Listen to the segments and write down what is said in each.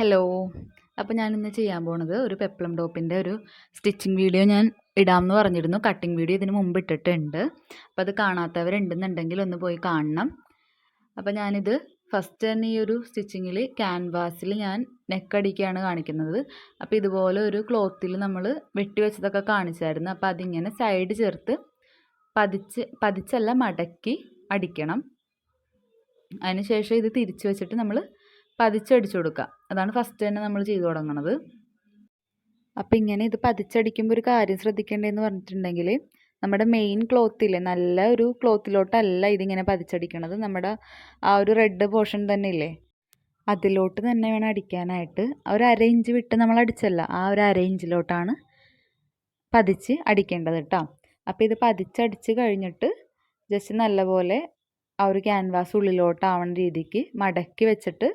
Hello. അപ്പോൾ ഞാനിന്ന് ചെയ്യാൻ പോണത് ഒരു പെപ്ലം ടോപ്പിൻ്റെ ഒരു സ്റ്റിച്ചിങ് വീഡിയോ ഞാൻ ഇടാമെന്ന് പറഞ്ഞിരുന്നു. കട്ടിങ് വീഡിയോ ഇതിന് മുമ്പ് ഇട്ടിട്ടുണ്ട്. അപ്പോൾ അത് കാണാത്തവരുണ്ടെന്നുണ്ടെങ്കിൽ ഒന്ന് പോയി കാണണം. അപ്പോൾ ഞാനിത് ഫസ്റ്റ് തന്നെ ഈ ഒരു സ്റ്റിച്ചിങ്ങിൽ ക്യാൻവാസിൽ ഞാൻ നെക്കടിക്കുകയാണ് കാണിക്കുന്നത്. അപ്പോൾ ഇതുപോലെ ഒരു ക്ലോത്തിൽ നമ്മൾ വെട്ടി വെച്ചതൊക്കെ കാണിച്ചായിരുന്നു. അപ്പോൾ അതിങ്ങനെ സൈഡ് ചേർത്ത് പതിച്ചല്ല മടക്കി അടിക്കണം. അതിനുശേഷം ഇത് തിരിച്ച് വെച്ചിട്ട് നമ്മൾ പതിച്ചടിച്ചു കൊടുക്കുക. അതാണ് ഫസ്റ്റ് തന്നെ നമ്മൾ ചെയ്തു തുടങ്ങുന്നത്. അപ്പോൾ ഇങ്ങനെ ഇത് പതിച്ചടിക്കുമ്പോൾ ഒരു കാര്യം ശ്രദ്ധിക്കേണ്ടതെന്ന് പറഞ്ഞിട്ടുണ്ടെങ്കിൽ നമ്മുടെ മെയിൻ ക്ലോത്തില്ലേ, നല്ല ഒരു ക്ലോത്തിലോട്ടല്ല ഇതിങ്ങനെ പതിച്ചടിക്കണത്. നമ്മുടെ ആ ഒരു റെഡ് പോർഷൻ തന്നെ ഇല്ലേ, അതിലോട്ട് തന്നെ വേണം അടിക്കാനായിട്ട്. ഒരു അര ഇഞ്ച് വിട്ട് നമ്മൾ അടിച്ചല്ല, ആ ഒരു അര ഇഞ്ചിലോട്ടാണ് പതിച്ച് അടിക്കേണ്ടത് കേട്ടോ. അപ്പോൾ ഇത് പതിച്ചടിച്ച് കഴിഞ്ഞിട്ട് ജസ്റ്റ് നല്ലപോലെ ആ ഒരു ക്യാൻവാസ് ഉള്ളിലോട്ടാവണ രീതിക്ക് മടക്കി വെച്ചിട്ട്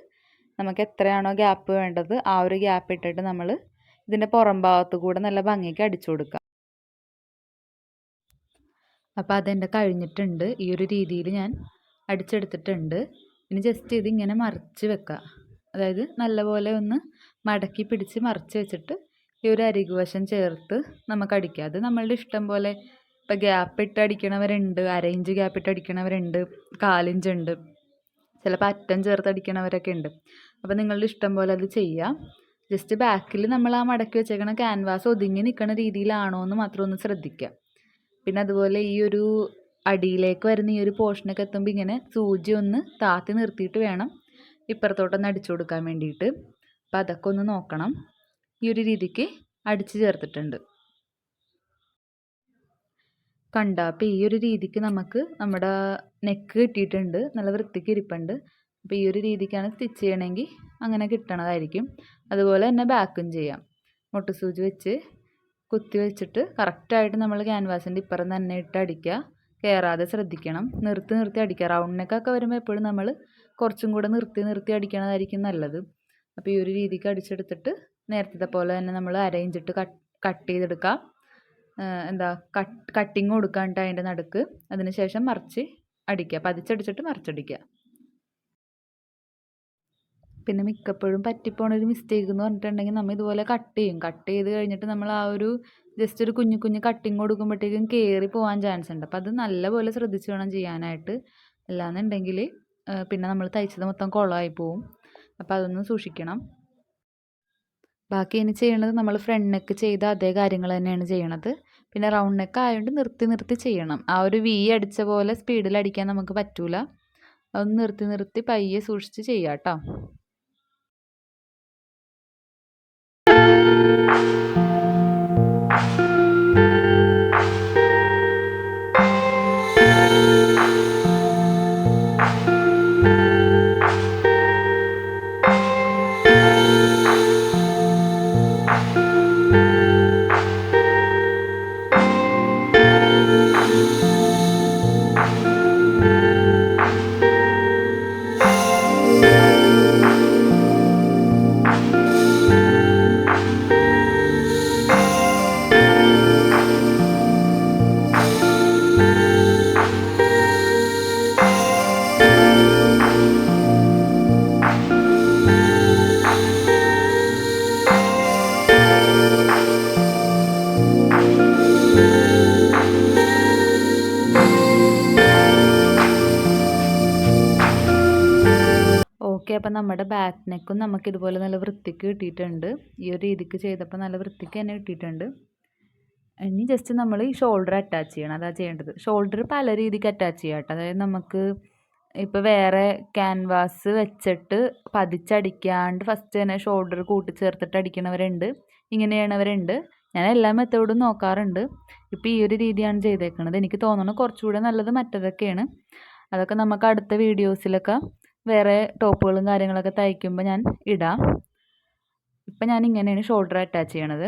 നമുക്ക് എത്രയാണോ ഗ്യാപ്പ് വേണ്ടത് ആ ഒരു ഗ്യാപ്പ് ഇട്ടിട്ട് നമ്മൾ ഇതിൻ്റെ പുറം ഭാഗത്ത് കൂടെ നല്ല ഭംഗിക്ക് അടിച്ചു കൊടുക്കാം. അപ്പോൾ അതെൻ്റെ കഴിഞ്ഞിട്ടുണ്ട്. ഈ ഒരു രീതിയിൽ ഞാൻ അടിച്ചെടുത്തിട്ടുണ്ട്. ഇനി ജസ്റ്റ് ഇതിങ്ങനെ മറിച്ച് വെക്കുക. അതായത് നല്ലപോലെ ഒന്ന് മടക്കി പിടിച്ച് മറിച്ച് വെച്ചിട്ട് ഈ ഒരു അരികുവശം ചേർത്ത് നമുക്ക് അടിക്കാം. അത് നമ്മളുടെ ഇഷ്ടം പോലെ. ഇപ്പോൾ ഗ്യാപ്പ് ഇട്ട് അടിക്കണവരുണ്ട്, അര ഇഞ്ച് ഗ്യാപ്പ് ഇട്ട് അടിക്കണവരുണ്ട്, കാലിഞ്ചുണ്ട്, ചിലപ്പോൾ അറ്റം ചേർത്ത് അടിക്കണവരൊക്കെ ഉണ്ട്. അപ്പോൾ നിങ്ങളുടെ ഇഷ്ടം പോലെ അത് ചെയ്യാം. ജസ്റ്റ് ബാക്കിൽ നമ്മൾ ആ മടക്കി വെച്ചേക്കണ ക്യാൻവാസ് ഒതുങ്ങി നിൽക്കുന്ന രീതിയിലാണോ എന്ന് മാത്രം ഒന്ന് ശ്രദ്ധിക്കുക. പിന്നെ അതുപോലെ ഈ ഒരു അടിയിലേക്ക് വരുന്ന ഈ ഒരു പോർഷനൊക്കെ എത്തുമ്പോൾ ഇങ്ങനെ സൂചി ഒന്ന് താത്തി നിർത്തിയിട്ട് വേണം ഇപ്പുറത്തോട്ടൊന്ന് അടിച്ചു കൊടുക്കാൻ വേണ്ടിയിട്ട്. അപ്പോൾ അതൊക്കെ ഒന്ന് നോക്കണം. ഈ ഒരു രീതിക്ക് അടിച്ച് ചേർത്തിട്ടുണ്ട് കണ്ട. അപ്പോൾ ഈ ഒരു രീതിക്ക് നമുക്ക് നമ്മുടെ നെക്ക് കിട്ടിയിട്ടുണ്ട്, നല്ല വൃത്തിക്ക് ഇരിപ്പുണ്ട്. അപ്പോൾ ഈ ഒരു രീതിക്കാണ് സ്റ്റിച്ച് ചെയ്യണമെങ്കിൽ അങ്ങനെ കിട്ടണതായിരിക്കും. അതുപോലെ തന്നെ ബാക്കും ചെയ്യാം. മുട്ടുസൂചി വെച്ച് കുത്തി വെച്ചിട്ട് കറക്റ്റായിട്ട് നമ്മൾ ക്യാൻവാസിൻ്റെ ഇപ്പുറം തന്നെ ഇട്ട് അടിക്കുക. കയറാതെ ശ്രദ്ധിക്കണം. നിർത്തി അടിക്കുക. റൗണ്ട് നെക്കൊക്കെ വരുമ്പോൾ എപ്പോഴും നമ്മൾ കുറച്ചും കൂടെ നിർത്തി അടിക്കണതായിരിക്കും നല്ലത്. അപ്പോൾ ഈ ഒരു രീതിക്ക് അടിച്ചെടുത്തിട്ട് നേരത്തെ പോലെ തന്നെ നമ്മൾ അര ഇഞ്ചിട്ട് കട്ട് ചെയ്തെടുക്കാം. കട്ടിങ് കൊടുക്കാണ്ട് അതിൻ്റെ നടുക്ക്. അതിനുശേഷം മറിച്ച് അടിക്കുക, പതിച്ചടിച്ചിട്ട് മറിച്ചടിക്കുക. പിന്നെ മിക്കപ്പോഴും പറ്റിപ്പോണൊരു മിസ്റ്റേക്ക് എന്ന് പറഞ്ഞിട്ടുണ്ടെങ്കിൽ നമ്മൾ ഇതുപോലെ കട്ട് ചെയ്ത് കഴിഞ്ഞിട്ട് നമ്മൾ ആ ഒരു ജസ്റ്റ് ഒരു കുഞ്ഞു കട്ടിങ് കൊടുക്കുമ്പോഴത്തേക്കും കയറി പോകാൻ ചാൻസ് ഉണ്ട്. അപ്പോൾ അത് നല്ലപോലെ ശ്രദ്ധിച്ച് വേണം ചെയ്യാനായിട്ട്. അല്ലാന്നുണ്ടെങ്കിൽ പിന്നെ നമ്മൾ തയ്ച്ചത് മൊത്തം കുളമായി പോവും. അപ്പോൾ അതൊന്ന് സൂക്ഷിക്കണം. ബാക്കി ഇനി ചെയ്യണത് നമ്മൾ ഫ്രണ്ട് നെക്ക് ചെയ്ത അതേ കാര്യങ്ങൾ തന്നെയാണ് ചെയ്യണത്. പിന്നെ റൗണ്ട് നെക്ക് ആയതുകൊണ്ട് നിർത്തി ചെയ്യണം. ആ ഒരു വി അടിച്ച പോലെ സ്പീഡിൽ അടിക്കാൻ നമുക്ക് പറ്റൂല. അതൊന്ന് നിർത്തി പയ്യെ സൂക്ഷിച്ച് ചെയ്യാം കേട്ടോ. ഓക്കെ. അപ്പം നമ്മുടെ ബാക്ക് നെക്കും നമുക്കിതുപോലെ നല്ല വൃത്തിക്ക് കിട്ടിയിട്ടുണ്ട്. ഈ ഒരു രീതിക്ക് ചെയ്തപ്പോൾ നല്ല വൃത്തിക്ക് തന്നെ കിട്ടിയിട്ടുണ്ട്. ഇനി ജസ്റ്റ് നമ്മൾ ഈ ഷോൾഡർ അറ്റാച്ച് ചെയ്യണം. അതാണ് ചെയ്യേണ്ടത്. ഷോൾഡർ പല രീതിക്ക് അറ്റാച്ച് ചെയ്യാം കേട്ടോ. അതായത് നമുക്ക് ഇപ്പോൾ വേറെ ക്യാൻവാസ് വെച്ചിട്ട് പതിച്ചടിക്കാണ്ട് ഫസ്റ്റ് തന്നെ ഷോൾഡർ കൂട്ടിച്ചേർത്തിട്ട് അടിക്കണവരുണ്ട്, ഇങ്ങനെ ചെയ്യണവരുണ്ട്. ഞാൻ എല്ലാ മെത്തേഡും നോക്കാറുണ്ട്. ഇപ്പോൾ ഈ ഒരു രീതിയാണ് ചെയ്തേക്കുന്നത്. എനിക്ക് തോന്നുന്നു കുറച്ചുകൂടെ നല്ലത് മറ്റതൊക്കെയാണ്. അതൊക്കെ നമുക്ക് അടുത്ത വീഡിയോസിലൊക്കെ വേറെ ടോപ്പുകളും കാര്യങ്ങളൊക്കെ തയ്ക്കുമ്പോൾ ഞാൻ ഇടാം. ഇപ്പം ഞാൻ ഇങ്ങനെയാണ് ഷോൾഡർ അറ്റാച്ച് ചെയ്യണത്.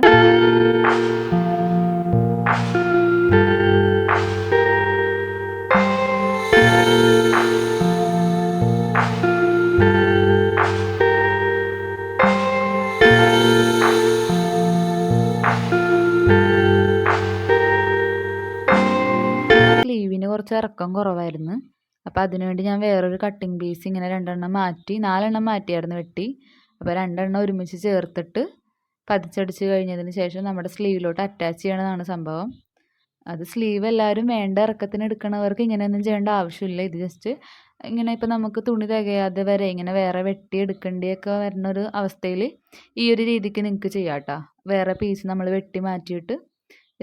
സ്ലീവിന് കുറച്ച് ഇറക്കം കുറവായിരുന്നു. അപ്പോൾ അതിനുവേണ്ടി ഞാൻ വേറൊരു കട്ടിങ് പീസ് ഇങ്ങനെ 2 എണ്ണം മാറ്റി 4 എണ്ണം മാറ്റിയായിരുന്നു വെട്ടി. അപ്പോൾ രണ്ടെണ്ണം ഒരുമിച്ച് ചേർത്തിട്ട് പതിച്ചടിച്ച് കഴിഞ്ഞതിന് ശേഷം നമ്മുടെ സ്ലീവിലോട്ട് അറ്റാച്ച് ചെയ്യണതാണ് സംഭവം. അത് സ്ലീവ് എല്ലാവരും വേണ്ട ഇറക്കത്തിന് എടുക്കണവർക്ക് ഇങ്ങനെയൊന്നും ചെയ്യേണ്ട ആവശ്യമില്ല. ഇത് ജസ്റ്റ് ഇങ്ങനെ ഇപ്പോൾ നമുക്ക് തുണി തികയാതെ വരെ ഇങ്ങനെ വേറെ വെട്ടി എടുക്കേണ്ടിയൊക്കെ വരുന്ന ഒരു അവസ്ഥയിൽ ഈ ഒരു രീതിക്ക് നിങ്ങൾക്ക് ചെയ്യാം കേട്ടോ. വേറെ പീസ് നമ്മൾ വെട്ടി മാറ്റിയിട്ട്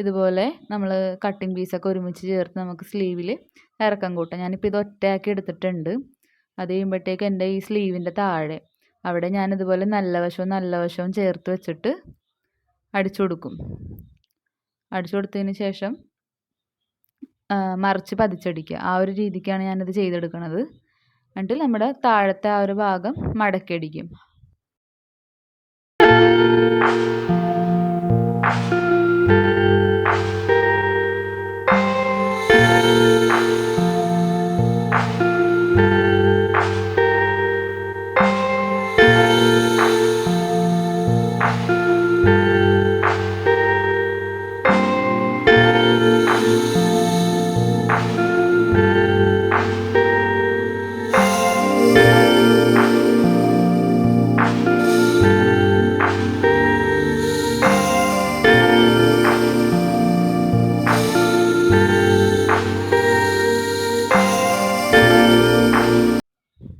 ഇതുപോലെ നമ്മൾ കട്ടിങ് പീസൊക്കെ ഒരുമിച്ച് ചേർത്ത് നമുക്ക് സ്ലീവിൽ ഇറക്കം കൂട്ടാം. ഞാനിപ്പോൾ ഇത് ഒറ്റയാക്കി എടുത്തിട്ടുണ്ട്. അത് കഴിയുമ്പോഴത്തേക്ക് എൻ്റെ ഈ സ്ലീവിൻ്റെ താഴെ അവിടെ ഞാനിതുപോലെ നല്ല വശവും ചേർത്ത് വെച്ചിട്ട് അടിച്ചു കൊടുക്കും. അടിച്ചു കൊടുത്തതിന് ശേഷം മറിച്ച് പതിച്ചടിക്കുക. ആ ഒരു രീതിക്കാണ് ഞാനിത് ചെയ്തെടുക്കുന്നത്. എന്നിട്ട് നമ്മുടെ താഴത്തെ ആ ഒരു ഭാഗം മടക്കി അടിക്കും.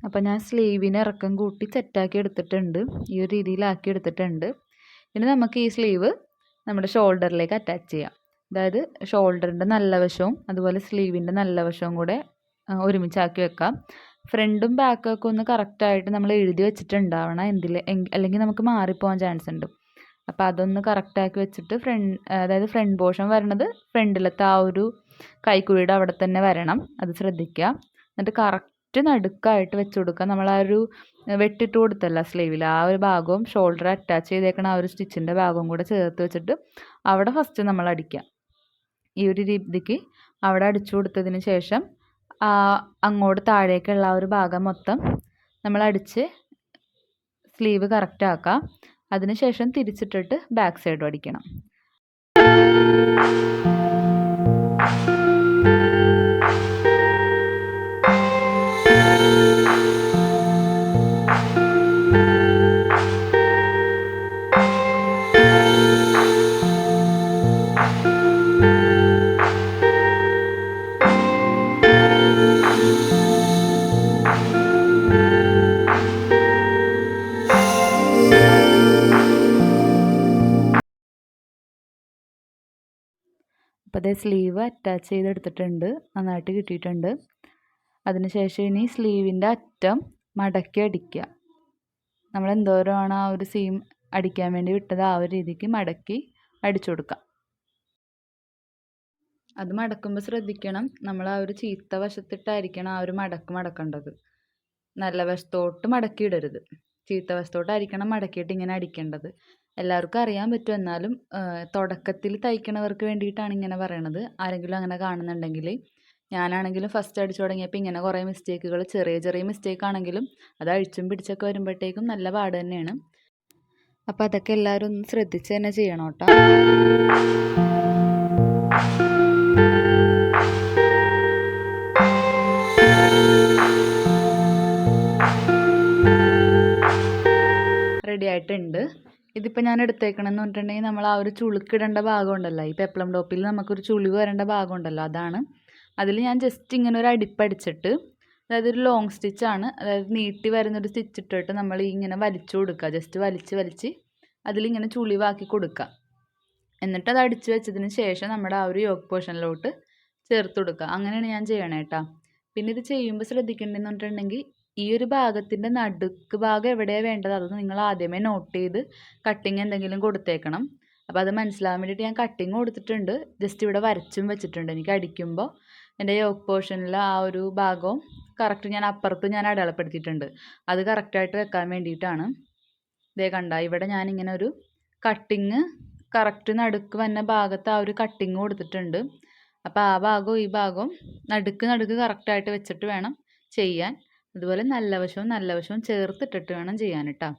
അപ്പോൾ ഞാൻ സ്ലീവിന് ഇറക്കം കൂട്ടി സെറ്റാക്കി എടുത്തിട്ടുണ്ട്. ഈ ഒരു രീതിയിലാക്കി എടുത്തിട്ടുണ്ട്. ഇനി നമുക്ക് ഈ സ്ലീവ് നമ്മുടെ ഷോൾഡറിലേക്ക് അറ്റാച്ച് ചെയ്യാം. അതായത് ഷോൾഡറിൻ്റെ നല്ല വശവും അതുപോലെ സ്ലീവിൻ്റെ നല്ല വശവും കൂടെ ഒരുമിച്ചാക്കി വെക്കാം. ഫ്രണ്ടും ബാക്കൊക്കെ ഒന്ന് കറക്റ്റായിട്ട് നമ്മൾ എഴുതി വെച്ചിട്ടുണ്ടാവണം. അല്ലെങ്കിൽ നമുക്ക് മാറിപ്പോകാൻ ചാൻസ് ഉണ്ട്. അപ്പോൾ അതൊന്ന് കറക്റ്റാക്കി വെച്ചിട്ട് അതായത് ഫ്രണ്ട് പോർഷൻ വരണത് ഫ്രണ്ടിലത്തെ ആ ഒരു കൈക്കുഴിയുടെ അവിടെ തന്നെ വരണം. അത് ശ്രദ്ധിക്കുക. എന്നിട്ട് കറക്റ്റ് നടുക്കായിട്ട് വെച്ച് കൊടുക്കുക. നമ്മൾ ആ ഒരു വെട്ടിട്ട് കൊടുത്തല്ല സ്ലീവിൽ, ആ ഒരു ഭാഗവും ഷോൾഡർ അറ്റാച്ച് ചെയ്തേക്കണ ആ ഒരു സ്റ്റിച്ചിൻ്റെ ഭാഗവും കൂടെ ചേർത്ത് വെച്ചിട്ട് അവിടെ ഫസ്റ്റ് നമ്മൾ അടിക്കുക. ഈ ഒരു രീതിക്ക് അവിടെ അടിച്ചു കൊടുത്തതിന് ശേഷം അങ്ങോട്ട് താഴേക്കുള്ള ആ ഒരു ഭാഗം മൊത്തം നമ്മൾ അടിച്ച് സ്ലീവ് കറക്റ്റ് ആക്കാം. അതിനുശേഷം തിരിച്ചിട്ടിട്ട് ബാക്ക് സൈഡും അടിക്കണം. അപ്പോൾ അതേ സ്ലീവ് അറ്റാച്ച് ചെയ്തെടുത്തിട്ടുണ്ട്. നന്നായിട്ട് കിട്ടിയിട്ടുണ്ട്. അതിനുശേഷം ഇനി സ്ലീവിൻ്റെ അറ്റം മടക്കി അടിക്കുക. നമ്മൾ എന്തോരമാണ് ആ ഒരു സീം അടിക്കാൻ വേണ്ടി വിട്ടത് ആ ഒരു രീതിക്ക് മടക്കി അടിച്ചു കൊടുക്കാം. അത് മടക്കുമ്പോൾ ശ്രദ്ധിക്കണം, നമ്മൾ ആ ഒരു ചീത്ത വശത്തിട്ടായിരിക്കണം ആ ഒരു മടക്കേണ്ടത്. നല്ല വശത്തോട്ട് മടക്കിയിടരുത്. ചീത്ത വശത്തോട്ടായിരിക്കണം മടക്കിയിട്ട് ഇങ്ങനെ അടിക്കേണ്ടത്. എല്ലാവർക്കും അറിയാൻ പറ്റും. എന്നാലും തുടക്കത്തിൽ തയ്ക്കണവർക്ക് വേണ്ടിയിട്ടാണ് ഇങ്ങനെ പറയണത്. ആരെങ്കിലും അങ്ങനെ കാണുന്നുണ്ടെങ്കിൽ, ഞാനാണെങ്കിലും ഫസ്റ്റ് അടിച്ചു തുടങ്ങിയപ്പോൾ ഇങ്ങനെ കുറേ മിസ്റ്റേക്കുകൾ, ചെറിയ മിസ്റ്റേക്ക് ആണെങ്കിലും അത് അഴിച്ചും പിടിച്ചൊക്കെ വരുമ്പോഴത്തേക്കും നല്ല പാട് തന്നെയാണ്. അപ്പോൾ അതൊക്കെ എല്ലാവരും ഒന്ന് ശ്രദ്ധിച്ച് തന്നെ ചെയ്യണം കേട്ടോ. റെഡി ആയിട്ടുണ്ട്. ഇതിപ്പോൾ ഞാൻ എടുത്തേക്കണമെന്ന് പറഞ്ഞിട്ടുണ്ടെങ്കിൽ നമ്മൾ ആ ഒരു ചുളുക്കിടേണ്ട ഭാഗം ഉണ്ടല്ലോ, ഈ പെപ്ലം ടോപ്പിൽ നമുക്കൊരു ചുളിവ് വരേണ്ട ഭാഗം ഉണ്ടല്ലോ, അതാണ്. അതിൽ ഞാൻ ജസ്റ്റ് ഇങ്ങനെ ഒരു അടിപ്പടിച്ചിട്ട്, അതായത് ഒരു ലോങ് സ്റ്റിച്ചാണ്, അതായത് നീട്ടി വരുന്നൊരു സ്റ്റിച്ച് ഇട്ടിട്ട് നമ്മൾ ഇങ്ങനെ വലിച്ചു കൊടുക്കുക. ജസ്റ്റ് വലിച്ച് അതിലിങ്ങനെ ചുളിവാക്കി കൊടുക്കുക. എന്നിട്ട് അത് അടിച്ച് വെച്ചതിന് ശേഷം നമ്മുടെ ആ ഒരു യോക്ക് പോർഷനിലോട്ട് ചേർത്ത് കൊടുക്കുക. അങ്ങനെയാണ് ഞാൻ ചെയ്യണേ കേട്ടോ. പിന്നെ ഇത് ചെയ്യുമ്പോൾ ശ്രദ്ധിക്കേണ്ടതെന്ന് പറഞ്ഞിട്ടുണ്ടെങ്കിൽ, ഈ ഒരു ഭാഗത്തിൻ്റെ നടുക്ക് ഭാഗം എവിടെയാണ് വേണ്ടത് അത് നിങ്ങൾ ആദ്യമേ നോട്ട് ചെയ്ത് കട്ടിങ് എന്തെങ്കിലും കൊടുത്തേക്കണം. അപ്പോൾ അത് മനസ്സിലാകാൻ വേണ്ടിയിട്ട് ഞാൻ കട്ടിങ് കൊടുത്തിട്ടുണ്ട്. ജസ്റ്റ് ഇവിടെ വരച്ചും വെച്ചിട്ടുണ്ട്. എനിക്ക് അടിക്കുമ്പോൾ എൻ്റെ യോക്ക് പോർഷനിൽ ആ ഒരു ഭാഗവും കറക്റ്റ് ഞാൻ അപ്പുറത്ത് ഞാൻ അടയാളപ്പെടുത്തിയിട്ടുണ്ട്. അത് കറക്റ്റായിട്ട് വെക്കാൻ വേണ്ടിയിട്ടാണ്. ഇതേ കണ്ട, ഇവിടെ ഞാനിങ്ങനെ ഒരു കട്ടിങ് കറക്റ്റ് നടുക്ക് വന്ന ഭാഗത്ത് ആ ഒരു കട്ടിങ് കൊടുത്തിട്ടുണ്ട്. അപ്പോൾ ആ ഭാഗവും ഈ ഭാഗവും നടുക്ക് കറക്റ്റായിട്ട് വെച്ചിട്ട് വേണം ചെയ്യാൻ. അതുപോലെ നല്ല വശവും ചേർത്തിട്ടിട്ട് വേണം ചെയ്യാൻ കേട്ടോ.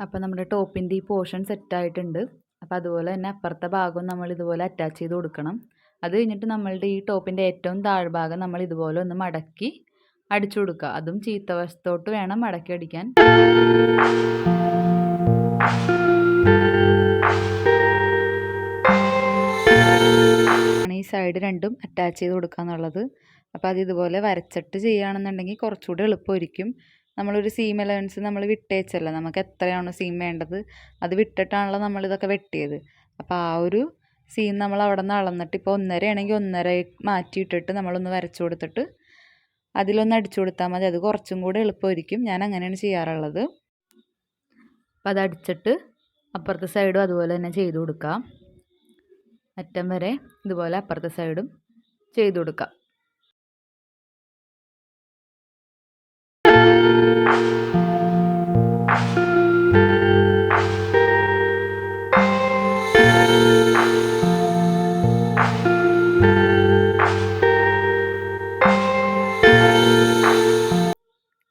അപ്പോൾ നമ്മുടെ ടോപ്പിൻ്റെ ഈ പോർഷൻ സെറ്റായിട്ടുണ്ട്. അപ്പോൾ അതുപോലെ തന്നെ അപ്പുറത്തെ ഭാഗവും നമ്മൾ ഇതുപോലെ അറ്റാച്ച് ചെയ്ത് കൊടുക്കണം. അത് കഴിഞ്ഞിട്ട് നമ്മളുടെ ഈ ടോപ്പിൻ്റെ ഏറ്റവും താഴ്ഭാഗം നമ്മൾ ഇതുപോലെ ഒന്ന് മടക്കി അടിച്ചു കൊടുക്കുക. അതും ചീത്ത വശത്തോട്ട് വേണം മടക്കി അടിക്കാൻ. ഈ സൈഡ് രണ്ടും അറ്റാച്ച് ചെയ്ത് കൊടുക്കുക എന്നുള്ളത്. അപ്പോൾ അത് ഇതുപോലെ വരച്ചിട്ട് ചെയ്യുകയാണെന്നുണ്ടെങ്കിൽ കുറച്ചുകൂടി എളുപ്പമായിരിക്കും. നമ്മളൊരു സീം അലവൻസ് നമ്മൾ വിട്ടേച്ചല്ല, നമുക്ക് എത്രയാണോ സീം വേണ്ടത് അത് വിട്ടിട്ടാണല്ലോ നമ്മളിതൊക്കെ വെട്ടിയത്. അപ്പോൾ ആ ഒരു സീം നമ്മൾ അവിടെ നിന്ന് അളന്നിട്ട്, ഇപ്പോൾ 1.5 ആണെങ്കിൽ 1.5 മാറ്റിയിട്ടിട്ട് നമ്മളൊന്ന് വരച്ചു കൊടുത്തിട്ട് അതിലൊന്ന് അടിച്ചു കൊടുത്താൽ മതി. അത് കുറച്ചും കൂടി എളുപ്പമായിരിക്കും. ഞാൻ അങ്ങനെയാണ് ചെയ്യാറുള്ളത്. അപ്പോൾ അത് അടിച്ചിട്ട് അപ്പുറത്തെ സൈഡും അതുപോലെ തന്നെ ചെയ്ത് കൊടുക്കാം. അറ്റം വരെ ഇതുപോലെ അപ്പുറത്തെ സൈഡും ചെയ്ത് കൊടുക്കാം.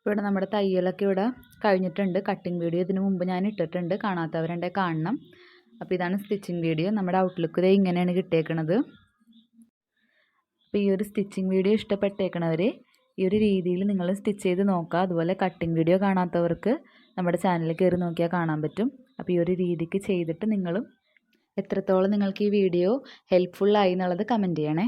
ഇവിടെ നമ്മുടെ തയ്യലൊക്കെ ഇവിടെ കഴിഞ്ഞിട്ടുണ്ട്. കട്ടിങ് വീഡിയോ ഇതിന് മുമ്പ് ഞാൻ ഇട്ടിട്ടുണ്ട്, കാണാത്തവരുണ്ടെ കാണണം. അപ്പോൾ ഇതാണ് സ്റ്റിച്ചിങ് വീഡിയോ. നമ്മുടെ ഔട്ട്ലുക്ക് ഇതേ ഇങ്ങനെയാണ് കിട്ടിയേക്കണത്. അപ്പോൾ ഈ ഒരു സ്റ്റിച്ചിങ് വീഡിയോ ഇഷ്ടപ്പെട്ടേക്കണവർ ഈ ഒരു രീതിയിൽ നിങ്ങൾ സ്റ്റിച്ച് ചെയ്ത് നോക്കുക. അതുപോലെ കട്ടിങ് വീഡിയോ കാണാത്തവർക്ക് നമ്മുടെ ചാനലിൽ കയറി നോക്കിയാൽ കാണാൻ പറ്റും. അപ്പോൾ ഈ ഒരു രീതിക്ക് ചെയ്തിട്ട് നിങ്ങളും എത്രത്തോളം നിങ്ങൾക്ക് ഈ വീഡിയോ ഹെൽപ്ഫുള്ളായി എന്നുള്ളത് കമൻറ്റ് ചെയ്യണേ.